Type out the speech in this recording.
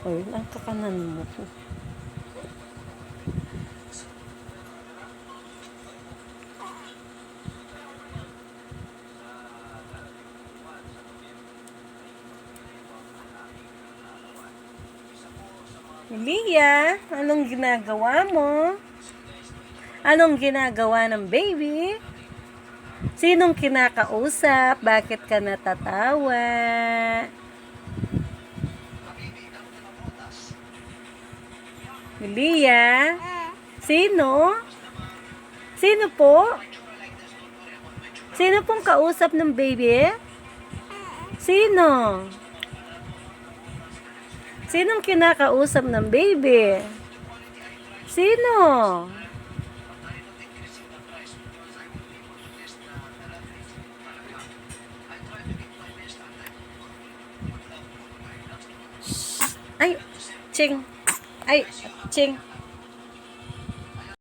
Oy, ang kakanan mo. Lia, anong ginagawa mo? Anong ginagawa ng baby? Sinong kinakausap? Bakit ka natatawa? Lia? Sino? Sino po? Sino pong kausap ng baby? Sino? Sinong kinakausap ng baby? Sino? Ay, Ching. Ay, Ching.